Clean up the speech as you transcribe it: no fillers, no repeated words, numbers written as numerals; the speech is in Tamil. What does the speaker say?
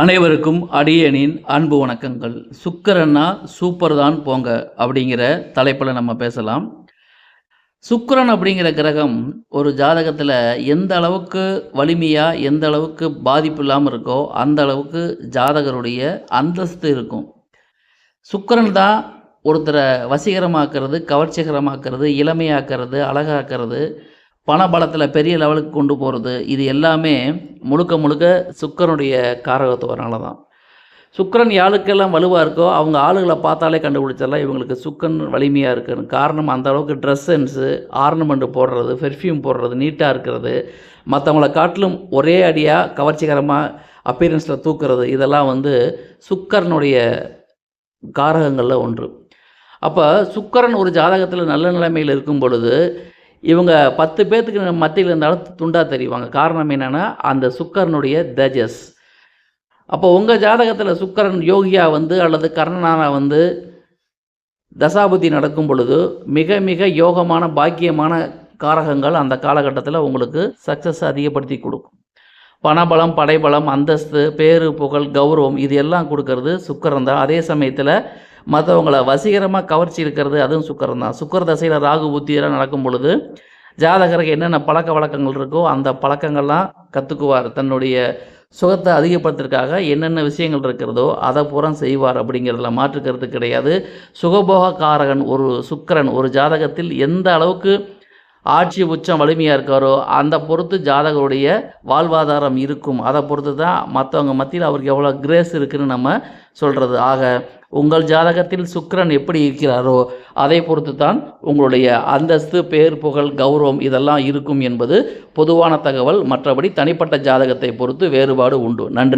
அனைவருக்கும் அடியனின் அன்பு வணக்கங்கள். சுக்கிரன்னா சூப்பர் தான் போங்க அப்படிங்கிற தலைப்பில் நம்ம பேசலாம். சுக்கிரன் அப்படிங்கிற கிரகம் ஒரு ஜாதகத்தில் எந்த அளவுக்கு வலிமையாக எந்த அளவுக்கு பாதிப்பு இல்லாமல் இருக்கோ அந்த அளவுக்கு ஜாதகருடைய அந்தஸ்து இருக்கும். சுக்கிரன் தான் ஒருத்தரை வசீகரமாக்குறது, கவர்ச்சிகரமாக்குறது, இளமையாக்குறது, அழகாக்குறது, பணபலத்தில் பெரிய லெவலுக்கு கொண்டு போகிறது. இது எல்லாமே முழுக்க முழுக்க சுக்கிரனுடைய காரகத்துவனால தான். சுக்கிரன் யாருக்கெல்லாம் வலுவாக இருக்கோ அவங்க ஆளுகளை பார்த்தாலே கண்டுபிடிச்சிடலாம் இவங்களுக்கு சுக்கிரன் வலிமையாக இருக்குன்னு. காரணம் அந்த அளவுக்கு ட்ரெஸ் சென்ஸு, ஆர்னமெண்ட்டு போடுறது, பெர்ஃப்யூம் போடுறது, நீட்டாக இருக்கிறது, மற்றவங்கள காட்டிலும் ஒரே அடியாக கவர்ச்சிகரமாக அப்பீரன்ஸில் தூக்குறது, இதெல்லாம் சுக்கிரனுடைய காரகங்களில் ஒன்று. அப்போ சுக்கிரன் ஒரு ஜாதகத்தில் நல்ல நிலைமையில் இருக்கும் பொழுது இவங்க 10 பேர்த்துக்கு மத்தியில் இருந்தாலும் துண்டாக தெரிவாங்க. காரணம் என்னென்னா அந்த சுக்கிரனுடைய தேஜஸ். அப்போ உங்கள் ஜாதகத்தில் சுக்கிரன் யோகியாக அல்லது கர்ணனாக தசாபுத்தி நடக்கும் பொழுது மிக மிக யோகமான பாக்கியமான காரகங்கள் அந்த காலகட்டத்தில் உங்களுக்கு சக்ஸஸ் அதிகப்படுத்தி கொடுக்கும். பணபலம், படைபலம், அந்தஸ்து, பேரு, புகழ், கௌரவம் இது எல்லாம் கொடுக்கறது சுக்கிரன் தான். அதே சமயத்தில் மற்றவங்களை வசீகரமாக கவர்ச்சி இருக்கிறது அதுவும் சுக்கிரன் தான். சுக்கிர தசையில் ராகு புத்தியெல்லாம் நடக்கும் பொழுது ஜாதகருக்கு என்னென்ன பழக்க வழக்கங்கள் இருக்கோ அந்த பழக்கங்கள்லாம் கற்றுக்குவார். தன்னுடைய சுகத்தை அதிகப்படுத்துறதுக்காக என்னென்ன விஷயங்கள் இருக்கிறதோ அதை பூரா செய்வார். அப்படிங்கிறதுல மாற்றுக்கிறது கிடையாது. சுகபோக காரகன் ஒரு சுக்கிரன் ஒரு ஜாதகத்தில் எந்த அளவுக்கு ஆட்சி உச்சம் வலிமையாக இருக்காரோ அந்த பொறுத்து ஜாதகருடைய வாழ்வாதாரம் இருக்கும். அதை பொறுத்து தான் மற்றவங்க மத்தியில் அவருக்கு எவ்வளோ கிரேஸ் இருக்குதுன்னு நம்ம சொல்கிறது. ஆக உங்கள் ஜாதகத்தில் சுக்கிரன் எப்படி இருக்கிறாரோ அதை பொறுத்து தான் உங்களுடைய அந்தஸ்து, பேர், புகழ், கௌரவம் இதெல்லாம் இருக்கும் என்பது பொதுவான தகவல். மற்றபடி தனிப்பட்ட ஜாதகத்தை பொறுத்து வேறுபாடு உண்டு. நன்றி.